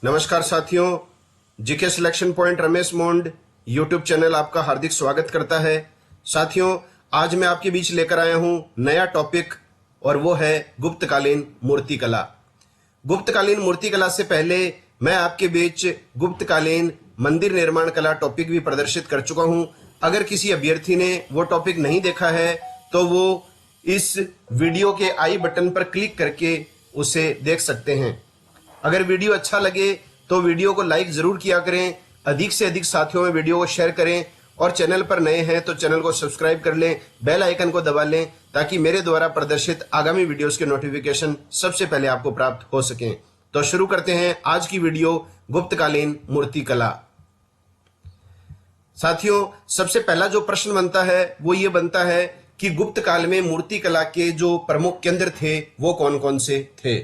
नमस्कार साथियों, GK selection point Ramesh मोंड YouTube channel आपका हार्दिक स्वागत करता है। साथियों, आज मैं आपके बीच लेकर आया हूं नया टॉपिक और वो है गुप्तकालीन मूर्तिकला। गुप्तकालीन मूर्तिकला से पहले मैं आपके बीच गुप्तकालीन मंदिर निर्माण कला टॉपिक भी प्रदर्शित कर चुका हूं। अगर किसी अभ्यर्थी ने वो टॉपिक नहीं देखा है तो वो इस वीडियो के आई बटन पर क्लिक करके उसे देख सकते हैं। अगर वीडियो अच्छा लगे तो वीडियो को लाइक जरूर किया करें, अधिक से अधिक साथियों में वीडियो को शेयर करें और चैनल पर नए हैं तो चैनल को सब्सक्राइब कर लें, बेल आइकन को दबा लें ताकि मेरे द्वारा प्रदर्शित आगामी वीडियोस के नोटिफिकेशन सबसे पहले आपको प्राप्त हो सकें। तो शुरू करते हैं आज की वीडियो, गुप्तकालीन मूर्तिकला। साथियों, सबसे पहला जो प्रश्न बनता है वो ये बनता है कि गुप्त काल में मूर्तिकला के जो प्रमुख केंद्र थे वो कौन कौन से थे।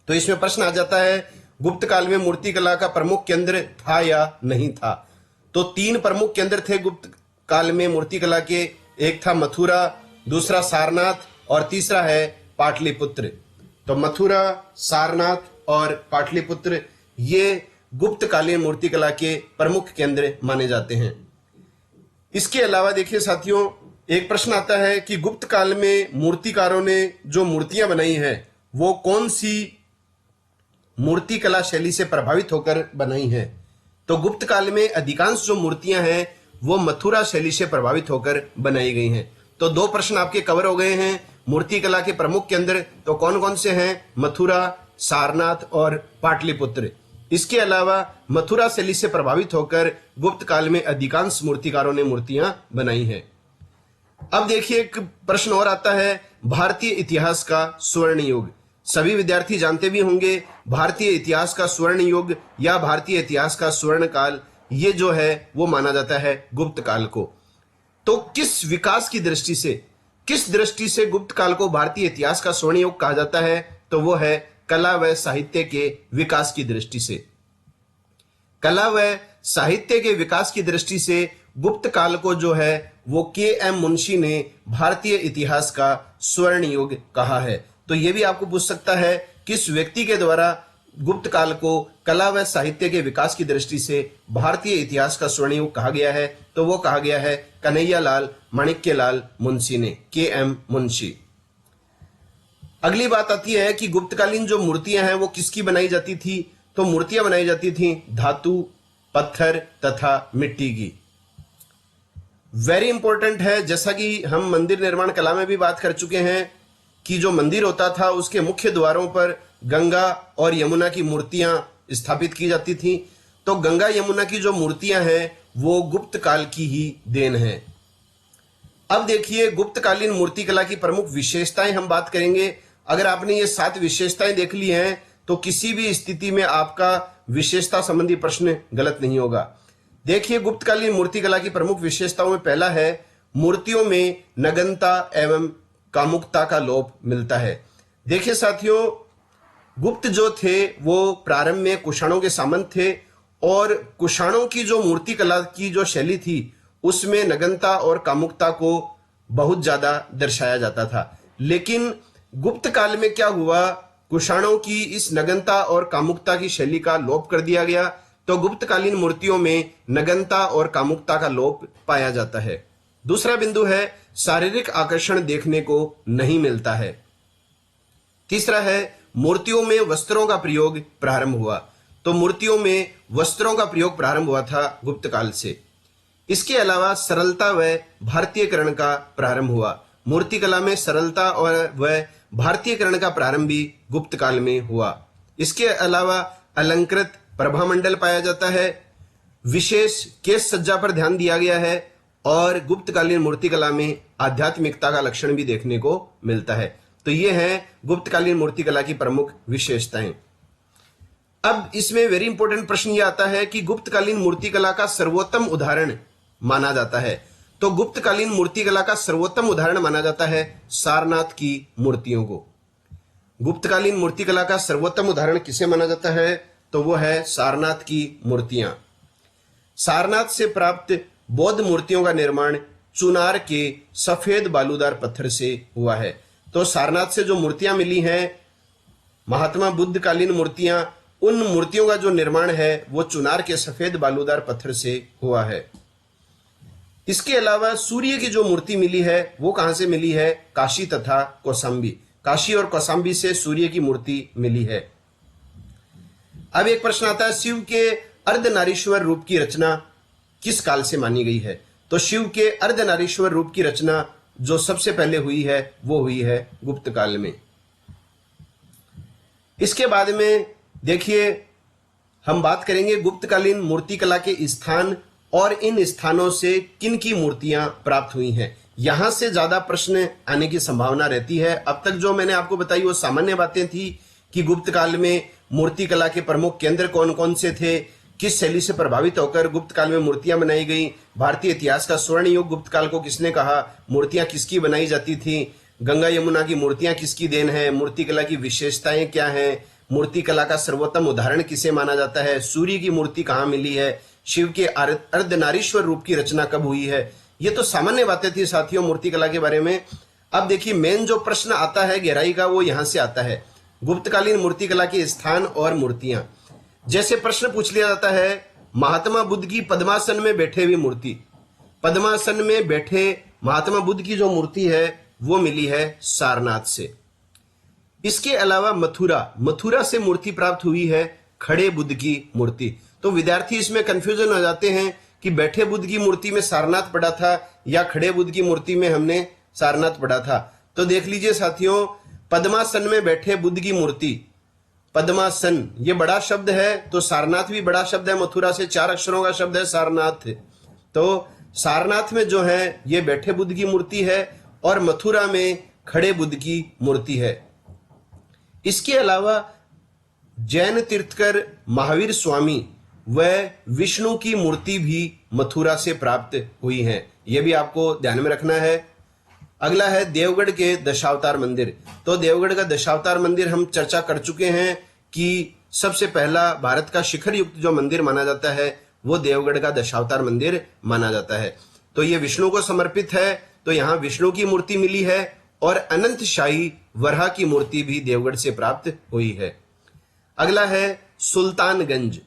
तो इसमें प्रश्न आ जाता है, गुप्त काल में मूर्तिकला का प्रमुख केंद्र था या नहीं था। तो तीन प्रमुख केंद्र थे गुप्त काल में मूर्तिकला के। एक था मथुरा, दूसरा सारनाथ और तीसरा है पाटलिपुत्र। तो मथुरा, सारनाथ और पाटलिपुत्र ये गुप्त कालीन मूर्तिकला के प्रमुख केंद्र माने जाते हैं। इसके अलावा देखिए साथियों, एक प्रश्न आता है कि गुप्त काल में मूर्तिकारों ने जो मूर्तियां बनाई हैं वो कौन सी मूर्तिकला शैली से प्रभावित होकर बनाई हैं। तो गुप्त काल में अधिकांश जो मूर्तियां हैं वो मथुरा शैली से प्रभावित होकर बनाई गई हैं। तो दो प्रश्न आपके कवर हो गए हैं। मूर्तिकला के प्रमुख केंद्र तो कौन कौन से हैं? मथुरा, सारनाथ और पाटलिपुत्र। इसके अलावा मथुरा शैली से प्रभावित होकर गुप्त काल में अधिकांश मूर्तिकारों ने मूर्तियां बनाई हैं। अब देखिए, एक प्रश्न और आता है, भारतीय इतिहास का स्वर्ण युग। सभी विद्यार्थी जानते भी होंगे, भारतीय इतिहास का स्वर्ण युग या भारतीय इतिहास का स्वर्ण काल ये जो है वो माना जाता है गुप्त काल को। तो किस विकास की दृष्टि से, किस दृष्टि से गुप्त काल को भारतीय इतिहास का स्वर्ण युग कहा जाता है? तो वो है कला व साहित्य के विकास की दृष्टि से। कला व साहित्य के विकास की दृष्टि से गुप्त काल को जो है वो के.एम. मुंशी ने भारतीय इतिहास का स्वर्ण युग कहा है। तो ये भी आपको पूछ सकता है, किस व्यक्ति के द्वारा गुप्त काल को कला व साहित्य के विकास की दृष्टि से भारतीय इतिहास का स्वर्ण युग कहा गया है? तो वो कहा गया है कन्हैयालाल माणिक्यलाल मुंशी ने, के.एम. मुंशी। अगली बात आती है कि गुप्तकालीन जो मूर्तियां हैं वो किसकी बनाई जाती थी? तो मूर्तियां बनाई जाती थी धातु, पत्थर तथा मिट्टी की। वेरी इंपॉर्टेंट है, जैसा कि हम मंदिर निर्माण कला में भी बात कर चुके हैं कि जो मंदिर होता था उसके मुख्य द्वारों पर गंगा और यमुना की मूर्तियां स्थापित की जाती थी। तो गंगा यमुना की जो मूर्तियां हैं वो गुप्त काल की ही देन है। अब देखिए, गुप्तकालीन मूर्तिकला की प्रमुख विशेषताएं हम बात करेंगे। अगर आपने ये 7 विशेषताएं देख ली हैं तो किसी भी स्थिति में आपका विशेषता संबंधी प्रश्न गलत नहीं होगा। देखिए, गुप्तकालीन मूर्तिकला की प्रमुख विशेषताओं में पहला है, मूर्तियों में नग्नता एवं कामुकता का लोप मिलता है। देखिए साथियों, गुप्त जो थे वो प्रारंभ में कुषाणों के सामंत थे और कुषाणों की जो मूर्तिकला की जो शैली थी उसमें नग्नता और कामुकता को बहुत ज्यादा दर्शाया जाता था। लेकिन गुप्त काल में क्या हुआ, कुषाणों की इस नग्नता और कामुकता की शैली का लोप कर दिया गया। तो गुप्तकालीन मूर्तियों में नग्नता और कामुकता का लोप पाया जाता है। दूसरा बिंदु है, शारीरिक आकर्षण देखने को नहीं मिलता है। तीसरा है, मूर्तियों में वस्त्रों का प्रयोग प्रारंभ हुआ। तो मूर्तियों में वस्त्रों का प्रयोग प्रारंभ हुआ था गुप्त काल से। इसके अलावा सरलता व भारतीयकरण का प्रारंभ हुआ। मूर्तिकला में सरलता और व भारतीयकरण का प्रारंभ भी गुप्त काल में हुआ। इसके अलावा अलंकृत प्रभामंडल पाया जाता है, विशेष केश सज्जा पर ध्यान दिया गया है और गुप्तकालीन मूर्तिकला में आध्यात्मिकता का लक्षण भी देखने को मिलता है। तो ये हैं गुप्तकालीन मूर्तिकला की प्रमुख विशेषताएं। अब इसमें वेरी इंपॉर्टेंट प्रश्न ये आता है कि गुप्तकालीन मूर्तिकला का सर्वोत्तम उदाहरण माना जाता है। तो गुप्तकालीन मूर्तिकला का सर्वोत्तम उदाहरण माना जाता है सारनाथ की मूर्तियों को। गुप्तकालीन मूर्तिकला का सर्वोत्तम उदाहरण किसे माना जाता है? तो वो है सारनाथ की मूर्तियां। सारनाथ से प्राप्त बौद्ध मूर्तियों का निर्माण चुनार के सफेद बालूदार पत्थर से हुआ है। तो सारनाथ से जो मूर्तियां मिली हैं, महात्मा बुद्ध कालीन मूर्तियां, उन मूर्तियों का जो निर्माण है वो चुनार के सफेद बालूदार पत्थर से हुआ है। इसके अलावा सूर्य की जो मूर्ति मिली है वो कहां से मिली है? काशी तथा कौशाम्बी। काशी और कौशाम्बी से सूर्य की मूर्ति मिली है। अब एक प्रश्न आता है, शिव के अर्धनारीश्वर रूप की रचना किस काल से मानी गई है? तो शिव के अर्धनारीश्वर रूप की रचना जो सबसे पहले हुई है वो हुई है गुप्त काल में। इसके बाद में देखिए हम बात करेंगे गुप्तकालीन मूर्तिकला के स्थान और इन स्थानों से किन की मूर्तियां प्राप्त हुई हैं। यहां से ज्यादा प्रश्न आने की संभावना रहती है। अब तक जो मैंने आपको बताई वो सामान्य बातें थी कि गुप्त काल में मूर्तिकला के प्रमुख केंद्र कौन कौन से थे, किस शैली से प्रभावित होकर गुप्त काल में मूर्तियां बनाई गई, भारतीय इतिहास का स्वर्ण युग गुप्त काल को किसने कहा, मूर्तियां किसकी बनाई जाती थी, गंगा यमुना की मूर्तियां किसकी देन है, मूर्तिकला की विशेषताएं क्या हैं, मूर्तिकला का सर्वोत्तम उदाहरण किसे माना जाता है, सूर्य की मूर्ति कहाँ मिली है, शिव के अर्धनारीश्वर रूप की रचना कब हुई है। ये तो सामान्य बातें थी साथियों मूर्तिकला के बारे में। अब देखिए मेन जो प्रश्न आता है गहराई का वो यहां से आता है, गुप्तकालीन मूर्तिकला के स्थान और मूर्तियां। जैसे प्रश्न पूछ लिया जाता है महात्मा बुद्ध की पद्मासन में बैठे हुई मूर्ति, पद्मासन में बैठे महात्मा बुद्ध की जो मूर्ति है वो मिली है सारनाथ से। इसके अलावा मथुरा से मूर्ति प्राप्त हुई है खड़े बुद्ध की मूर्ति। तो विद्यार्थी इसमें कंफ्यूजन हो जाते हैं कि बैठे बुद्ध की मूर्ति में सारनाथ पड़ा था या खड़े बुद्ध की मूर्ति में हमने सारनाथ पड़ा था। तो देख लीजिए साथियों, पद्मासन में बैठे बुद्ध की मूर्ति, पद्मासन ये बड़ा शब्द है तो सारनाथ भी बड़ा शब्द है, मथुरा से 4 अक्षरों का शब्द है सारनाथ। तो सारनाथ में जो है ये बैठे बुद्ध की मूर्ति है और मथुरा में खड़े बुद्ध की मूर्ति है। इसके अलावा जैन तीर्थकर महावीर स्वामी व विष्णु की मूर्ति भी मथुरा से प्राप्त हुई है, यह भी आपको ध्यान में रखना है। अगला है देवगढ़ के दशावतार मंदिर। तो देवगढ़ का दशावतार मंदिर हम चर्चा कर चुके हैं कि सबसे पहला भारत का शिखर युक्त जो मंदिर माना जाता है वो देवगढ़ का दशावतार मंदिर माना जाता है। तो ये विष्णु को समर्पित है, तो यहाँ विष्णु की मूर्ति मिली है और अनंत शाही वराह की मूर्ति भी देवगढ़ से प्राप्त हुई है। अगला है सुल्तानगंज।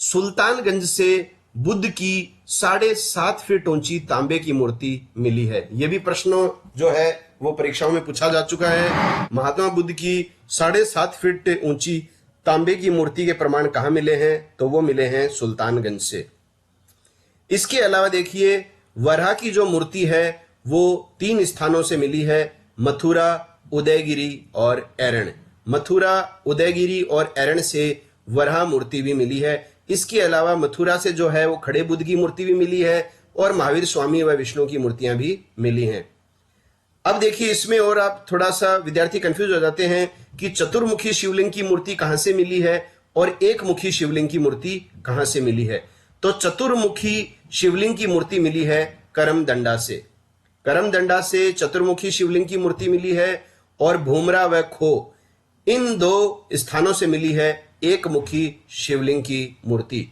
सुल्तानगंज से बुद्ध की 7.5 फीट ऊंची तांबे की मूर्ति मिली है। यह भी प्रश्न जो है वो परीक्षाओं में पूछा जा चुका है। महात्मा बुद्ध की 7.5 फीट ऊंची तांबे की मूर्ति के प्रमाण कहाँ मिले हैं? तो वो मिले हैं सुल्तानगंज से। इसके अलावा देखिए वराह की जो मूर्ति है वो 3 स्थानों से मिली है, मथुरा, उदयगिरी और एरण। मथुरा, उदयगिरी और एरण से वराह मूर्ति भी मिली है। इसके अलावा मथुरा से जो है वो खड़े बुद्ध की मूर्ति भी मिली है और महावीर स्वामी व विष्णु की मूर्तियां भी मिली हैं। अब देखिए इसमें और आप थोड़ा सा विद्यार्थी कंफ्यूज हो जाते हैं कि चतुर्मुखी शिवलिंग की मूर्ति कहां से मिली है और एक मुखी शिवलिंग की मूर्ति कहां से मिली है। तो चतुर्मुखी शिवलिंग की मूर्ति मिली है करमदंडा से। करमदंडा से चतुर्मुखी शिवलिंग की मूर्ति मिली है और भूमरा व खो इन 2 स्थानों से मिली है एक मुखी शिवलिंग की मूर्ति।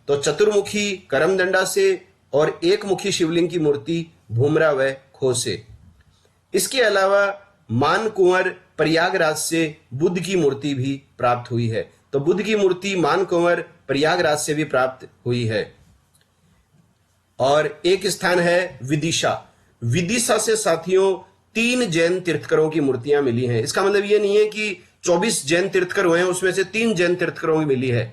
तो चतुर्मुखी करमदंडा से और एक मुखी शिवलिंग की मूर्ति भूमरा व खो से। इसके अलावा मानकुंवर प्रयागराज से बुद्ध की मूर्ति भी प्राप्त हुई है। तो बुद्ध की मूर्ति मानकुंवर प्रयागराज से भी प्राप्त हुई है। और एक स्थान है विदिशा। विदिशा से साथियों 3 जैन तीर्थकरों की मूर्तियां मिली हैं। इसका मतलब ये नहीं है कि 24 जैन तीर्थकर हुए हैं उसमें से 3 जैन तीर्थकरों की मिली है।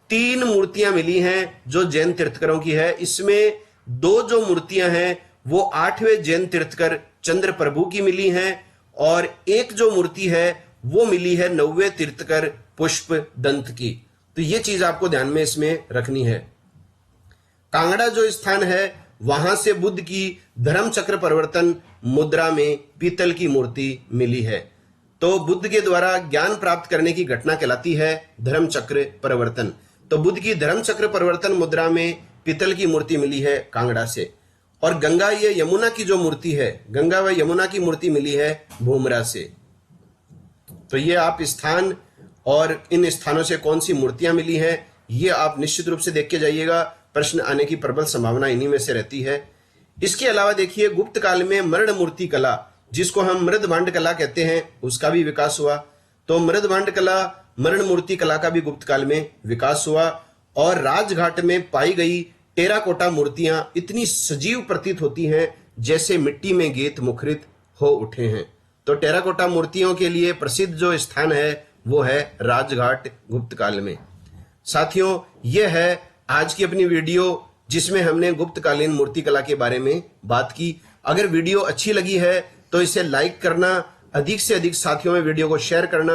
3 मूर्तियां मिली हैं जो जैन तीर्थकरों की है। इसमें 2 जो मूर्तियां हैं वो 8वें जैन तीर्थकर चंद्र प्रभु की मिली हैं और एक जो मूर्ति है वो मिली है 9वें तीर्थकर पुष्प दंत की। तो ये चीज आपको ध्यान में इसमें रखनी है। कांगड़ा जो स्थान है वहां से बुद्ध की धर्म चक्र परिवर्तन मुद्रा में पीतल की मूर्ति मिली है। तो बुद्ध के द्वारा ज्ञान प्राप्त करने की घटना कहलाती है धर्म चक्र परिवर्तन। तो बुद्ध की धर्म चक्र परिवर्तन मुद्रा में पीतल की मूर्ति मिली है कांगड़ा से। और गंगा ये यमुना की जो मूर्ति है, गंगा व यमुना की मूर्ति मिली है भूमरा से। तो ये आप स्थान और इन स्थानों से कौन सी मूर्तियां मिली हैं ये आप निश्चित रूप से देख के जाइएगा। प्रश्न आने की प्रबल संभावना इन्हीं में से रहती है। इसके अलावा देखिए गुप्त काल में मृद मूर्ति कला जिसको हम मृद भांड कला कहते हैं उसका भी विकास हुआ। तो मृद भांड कला मरण मूर्ति कला का भी गुप्त काल में विकास हुआ और राजघाट में पाई गई टेराकोटा मूर्तियां इतनी सजीव प्रतीत होती हैं जैसे मिट्टी में गेत मुखरित हो उठे हैं। तो टेराकोटा मूर्तियों के लिए प्रसिद्ध जो स्थान है वो है राजघाट गुप्त काल में। साथियों, यह है आज की अपनी वीडियो जिसमें हमने गुप्तकालीन मूर्ति कला के बारे में बात की। अगर वीडियो अच्छी लगी है तो इसे लाइक करना, अधिक से अधिक साथियों में वीडियो को शेयर करना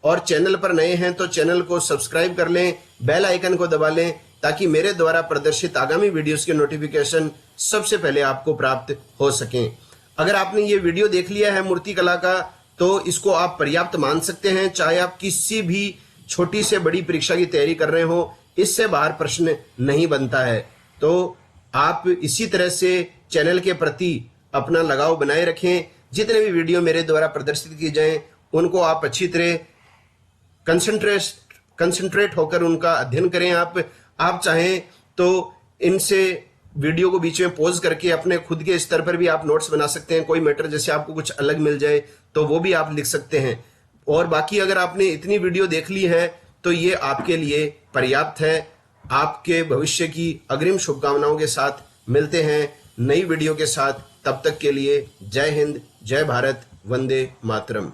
और चैनल पर नए हैं तो चैनल को सब्सक्राइब कर लें, बेल आइकन को दबा लें ताकि मेरे द्वारा प्रदर्शित आगामी वीडियोस के नोटिफिकेशन सबसे पहले आपको प्राप्त हो सकें। अगर आपने ये वीडियो देख लिया है मूर्ति कला का तो इसको आप पर्याप्त मान सकते हैं। चाहे आप किसी भी छोटी से बड़ी परीक्षा की तैयारी कर रहे हो, इससे बाहर प्रश्न नहीं बनता है। तो आप इसी तरह से चैनल के प्रति अपना लगाव बनाए रखें। जितने भी वीडियो मेरे द्वारा प्रदर्शित किए जाएं उनको आप अच्छी तरह कंसंट्रेट होकर उनका अध्ययन करें। आप चाहें तो इनसे वीडियो को बीच में पॉज करके अपने खुद के स्तर पर भी आप नोट्स बना सकते हैं। कोई मैटर जैसे आपको कुछ अलग मिल जाए तो वो भी आप लिख सकते हैं। और बाकी अगर आपने इतनी वीडियो देख ली है तो ये आपके लिए पर्याप्त है। आपके भविष्य की अग्रिम शुभकामनाओं के साथ मिलते हैं नई वीडियो के साथ। तब तक के लिए जय हिंद, जय भारत, वंदे मातरम।